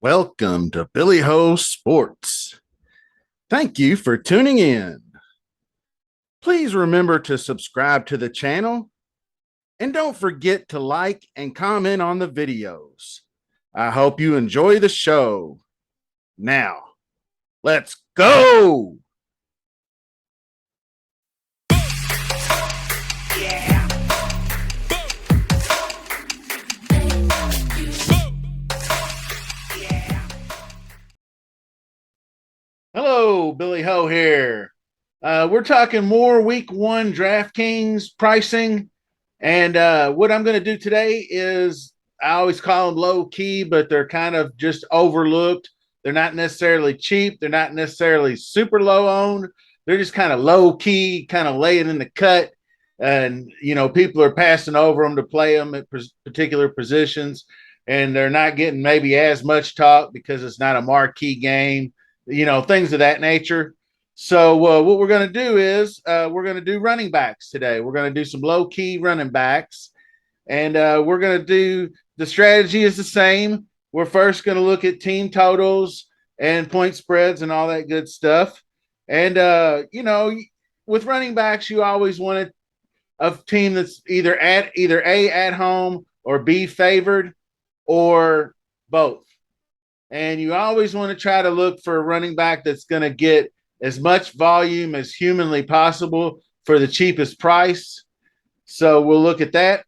Welcome to Billy Ho Sports. Thank you for tuning in. Please remember to subscribe to the channel and don't forget to like and comment on the videos. I hope you enjoy the show. Now, let's go. Hello, Billy Ho here. We're talking more week one DraftKings pricing. And what I'm going to do today is I always call them low key, but they're kind of just overlooked. They're not necessarily cheap. They're not necessarily super low owned. They're just kind of low key, kind of laying in the cut. And, people are passing over them to play them at particular positions. And they're not getting maybe as much talk because it's not a marquee game, things of that nature. So what we're going to do is we're going to do running backs today. We're going to do some low-key running backs, and we're going to do the strategy is the same. We're first going to look at team totals and point spreads and all that good stuff. And, with running backs, you always want a team that's either A, at home, or B, favored, or both. And you always want to try to look for a running back that's going to get as much volume as humanly possible for the cheapest price. So we'll look at that.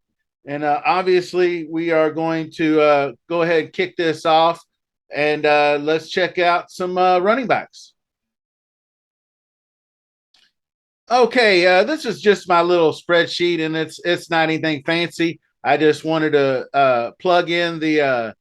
And obviously, we are going to go ahead and kick this off. And let's check out some running backs. Okay, this is just my little spreadsheet, and it's not anything fancy. I just wanted to plug in the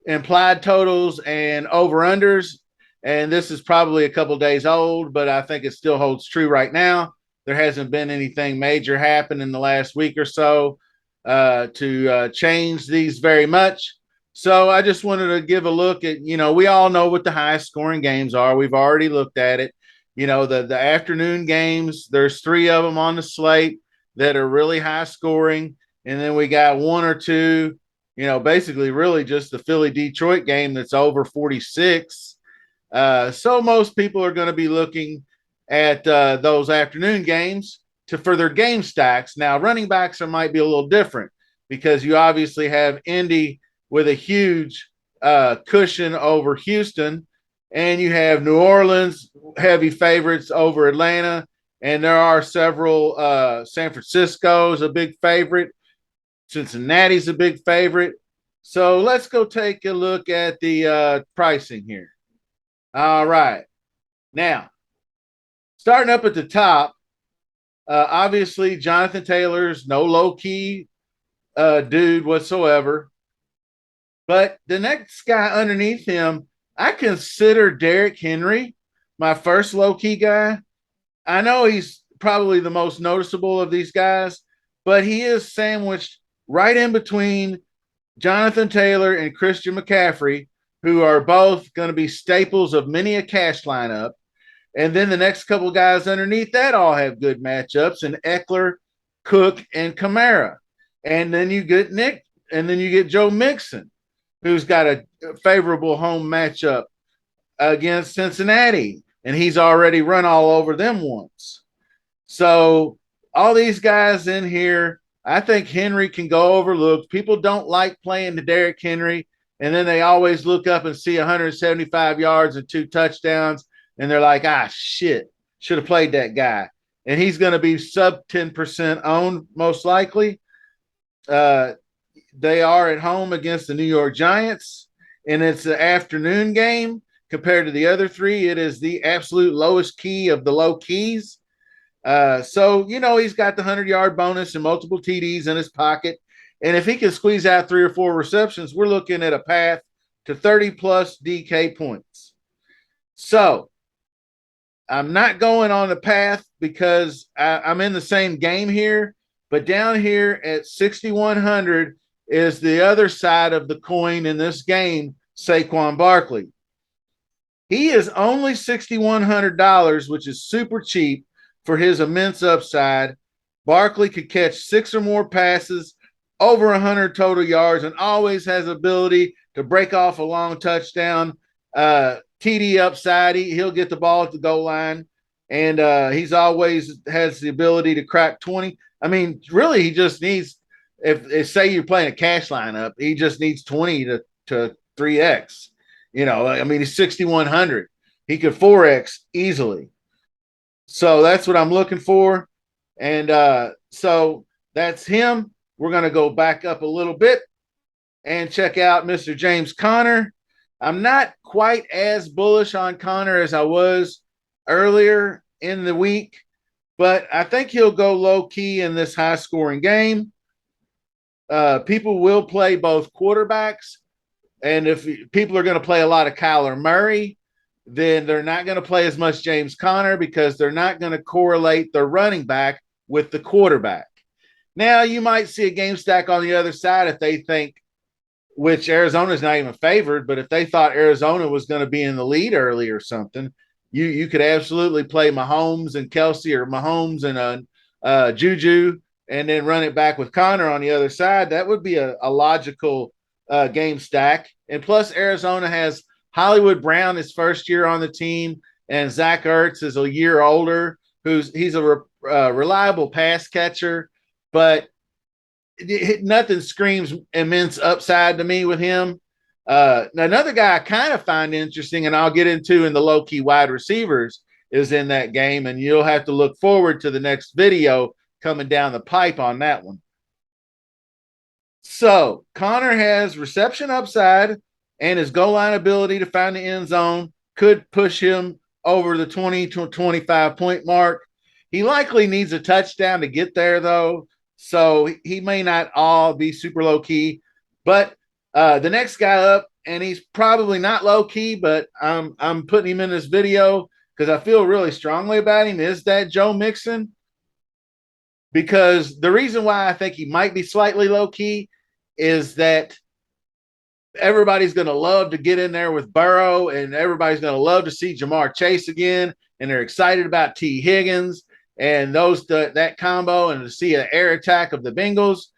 implied totals and over-unders. And this is probably a couple days old, but I think it still holds true right now. There hasn't been anything major happen in the last week or so to change these very much. So I just wanted to give a look at, we all know what the highest scoring games are. We've already looked at it. The afternoon games, there's 3 of them on the slate that are really high scoring. And then we got 1 or 2, basically really just the Philly Detroit game that's over 46. So most people are going to be looking at those afternoon games for their game stacks. Now, running backs might be a little different because you obviously have Indy with a huge cushion over Houston, and you have New Orleans heavy favorites over Atlanta, and there are several. San Francisco's a big favorite. Cincinnati's a big favorite. So let's go take a look at the pricing here. All right. Now, starting up at the top, obviously Jonathan Taylor's no low-key dude whatsoever. But the next guy underneath him, I consider Derrick Henry my first low-key guy. I know he's probably the most noticeable of these guys, but he is sandwiched right in between Jonathan Taylor and Christian McCaffrey, who are both going to be staples of many a cash lineup. And then the next couple guys underneath that all have good matchups, and Eckler, Cook, and Kamara. And then you get Joe Mixon, who's got a favorable home matchup against Cincinnati, and he's already run all over them once. So all these guys in here, I think Henry can go overlooked. People don't like playing the Derrick Henry, and then they always look up and see 175 yards and 2 touchdowns, and they're like, shit, should have played that guy. And he's going to be sub 10% owned, most likely. They are at home against the New York Giants, and it's an afternoon game. Compared to the other 3, it is the absolute lowest key of the low keys. So, he's got the 100-yard bonus and multiple TDs in his pocket. And if he can squeeze out 3 or 4 receptions, we're looking at a path to 30-plus DK points. So I'm not going on the path because I'm in the same game here. But down here at 6,100 is the other side of the coin in this game, Saquon Barkley. He is only $6,100, which is super cheap for his immense upside. Barkley could catch 6 or more passes over 100 total yards, and always has ability to break off a long touchdown. TD upside, he'll get the ball at the goal line, and he's always has the ability to crack 20. I mean, really, he just needs, if say you're playing a cash lineup, he just needs 20 to 3x. I mean, he's 6,100. He could 4x easily. So that's what I'm looking for. And so that's him. We're going to go back up a little bit and check out Mr. James Conner. I'm not quite as bullish on Conner as I was earlier in the week, but I think he'll go low key in this high scoring game. People will play both quarterbacks. And if people are going to play a lot of Kyler Murray, then they're not going to play as much James Conner because they're not going to correlate their running back with the quarterback. Now, you might see a game stack on the other side if they think, which Arizona's not even favored, but if they thought Arizona was going to be in the lead early or something, you could absolutely play Mahomes and Kelsey, or Mahomes and Juju, and then run it back with Conner on the other side. That would be a logical game stack. And plus, Arizona has Hollywood Brown his first year on the team, and Zach Ertz is a year older. He's a reliable pass catcher, but nothing screams immense upside to me with him. Another guy I kind of find interesting, and I'll get into in the low-key wide receivers, is in that game, and you'll have to look forward to the next video coming down the pipe on that one. So Conner has reception upside, and his goal line ability to find the end zone could push him over the 20 to 25 point mark. He likely needs a touchdown to get there, though, so he may not all be super low key. But the next guy up, and he's probably not low key, but I'm putting him in this video because I feel really strongly about him, is that Joe Mixon. Because the reason why I think he might be slightly low key is that everybody's going to love to get in there with Burrow, and everybody's going to love to see Jamar Chase again, and they're excited about T. Higgins and that combo, and to see an air attack of the Bengals.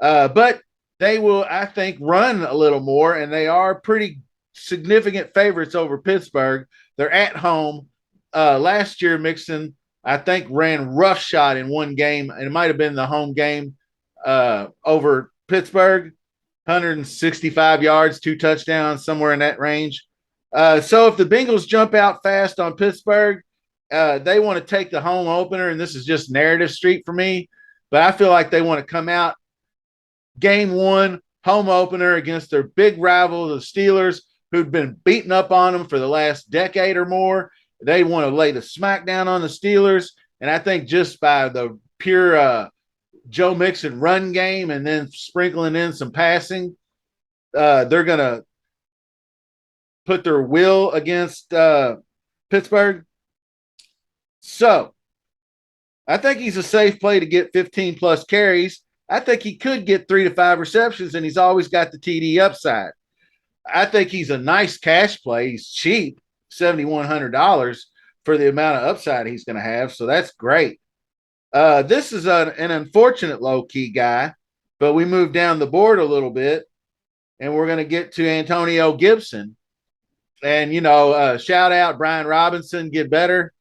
But they will, I think, run a little more, and they are pretty significant favorites over Pittsburgh. They're at home. Last year, Mixon, I think, ran roughshod in one game, and it might have been the home game over Pittsburgh. 165 yards, 2 touchdowns, somewhere in that range. So if the Bengals jump out fast on Pittsburgh, they want to take the home opener, and this is just narrative street for me, but I feel like they want to come out game one, home opener against their big rival, the Steelers, who'd been beating up on them for the last decade or more. They want to lay the smackdown on the Steelers, and I think just by the pure Joe Mixon run game and then sprinkling in some passing, they're going to put their will against Pittsburgh. So I think he's a safe play to get 15 plus carries. I think he could get 3 to 5 receptions, and he's always got the TD upside. I think he's a nice cash play. He's cheap, $7,100 for the amount of upside he's going to have. So that's great. This is an unfortunate low-key guy, but we moved down the board a little bit, and we're going to get to Antonio Gibson. And, shout out Brian Robinson, get better.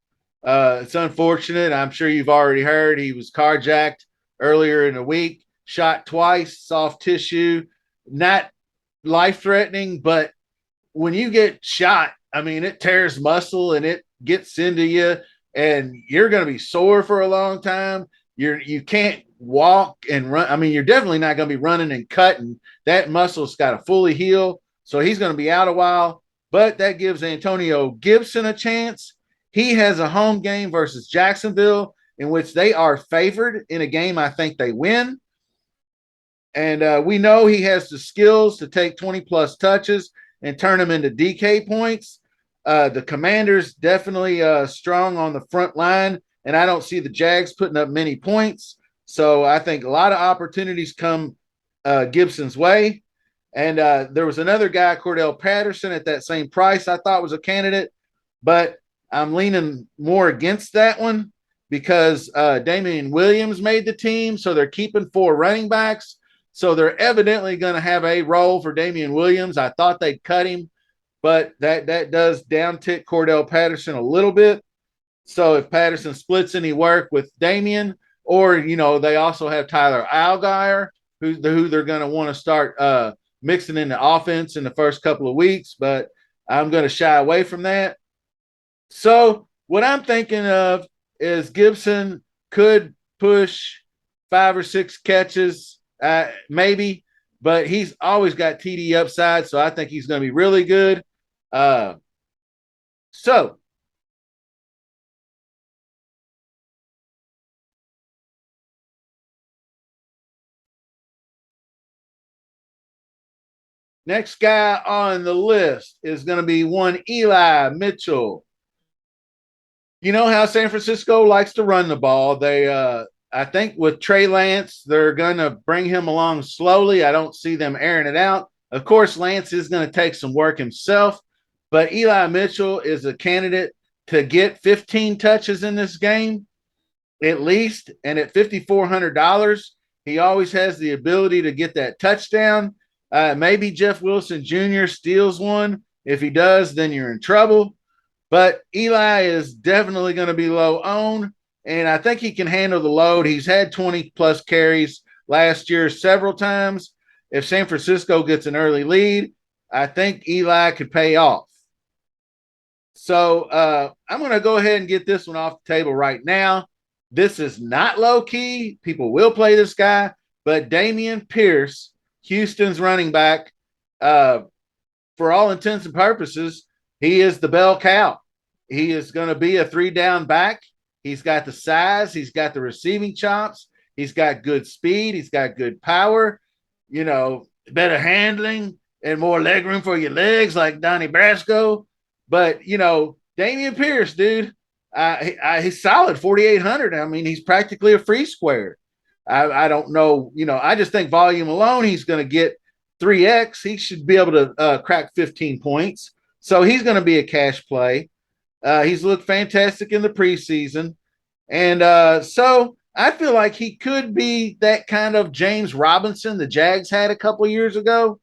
It's unfortunate. I'm sure you've already heard he was carjacked earlier in the week, shot twice, soft tissue, not life-threatening, but when you get shot, I mean, it tears muscle and it gets into you, and you're going to be sore for a long time. You can't walk and run. I mean, you're definitely not going to be running and cutting. That muscle's got to fully heal, so he's going to be out a while, but that gives Antonio Gibson a chance. He has a home game versus Jacksonville in which they are favored in a game I think they win. And we know he has the skills to take 20-plus touches and turn them into DK points. The Commanders definitely strong on the front line, and I don't see the Jags putting up many points. So I think a lot of opportunities come Gibson's way. And there was another guy, Cordell Patterson, at that same price I thought was a candidate, but I'm leaning more against that one because Damien Williams made the team, so they're keeping 4 running backs. So they're evidently going to have a role for Damien Williams. I thought they'd cut him, but that does downtick Cordell Patterson a little bit. So if Patterson splits any work with Damien, or they also have Tyler Allgeier, who they're going to want to start mixing in the offense in the first couple of weeks, but I'm going to shy away from that. So what I'm thinking of is Gibson could push 5 or 6 catches, maybe, but he's always got TD upside, so I think he's going to be really good. So next guy on the list is going to be one Eli Mitchell. You know how San Francisco likes to run the ball. I think with Trey Lance, they're going to bring him along slowly. I don't see them airing it out. Of course, Lance is going to take some work himself, but Eli Mitchell is a candidate to get 15 touches in this game, at least. And at $5,400, he always has the ability to get that touchdown. Maybe Jeff Wilson Jr. steals one. If he does, then you're in trouble. But Eli is definitely going to be low owned, and I think he can handle the load. He's had 20-plus carries last year several times. If San Francisco gets an early lead, I think Eli could pay off. So I'm going to go ahead and get this one off the table right now. This is not low-key. People will play this guy, but Dameon Pierce, Houston's running back, for all intents and purposes, he is the bell cow. He is going to be a 3-down back. He's got the size. He's got the receiving chops. He's got good speed. He's got good power, better handling and more leg room for your legs like Donnie Brasco. But, Dameon Pierce, dude, he's solid 4,800. I mean, he's practically a free square. I don't know. I just think volume alone, he's going to get 3X. He should be able to crack 15 points. So he's going to be a cash play. He's looked fantastic in the preseason. And so I feel like he could be that kind of James Robinson the Jags had a couple of years ago,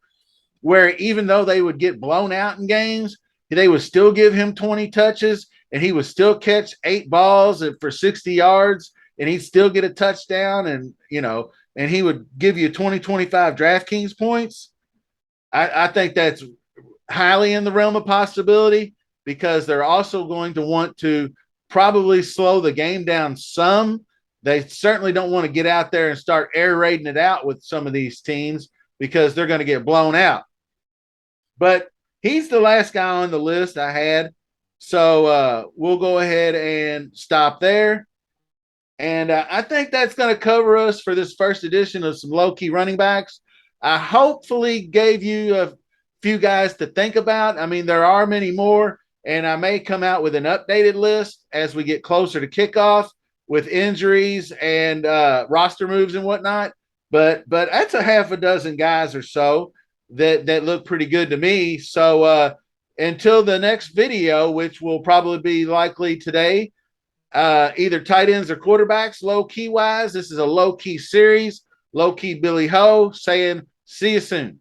where even though they would get blown out in games, they would still give him 20 touches and he would still catch 8 balls for 60 yards and he'd still get a touchdown and he would give you 20, 25 DraftKings points. I think that's highly in the realm of possibility because they're also going to want to probably slow the game down some. They certainly don't want to get out there and start air raiding it out with some of these teams because they're going to get blown out. But he's the last guy on the list I had. So we'll go ahead and stop there. And I think that's going to cover us for this first edition of some low-key running backs. I hopefully gave you a few guys to think about. I mean, there are many more, and I may come out with an updated list as we get closer to kickoff with injuries and roster moves and whatnot. But that's a half a dozen guys or so that look pretty good to me. So until the next video, which will probably be likely today, either tight ends or quarterbacks, low-key wise, this is a low-key series. Low-key Billy Ho saying, see you soon.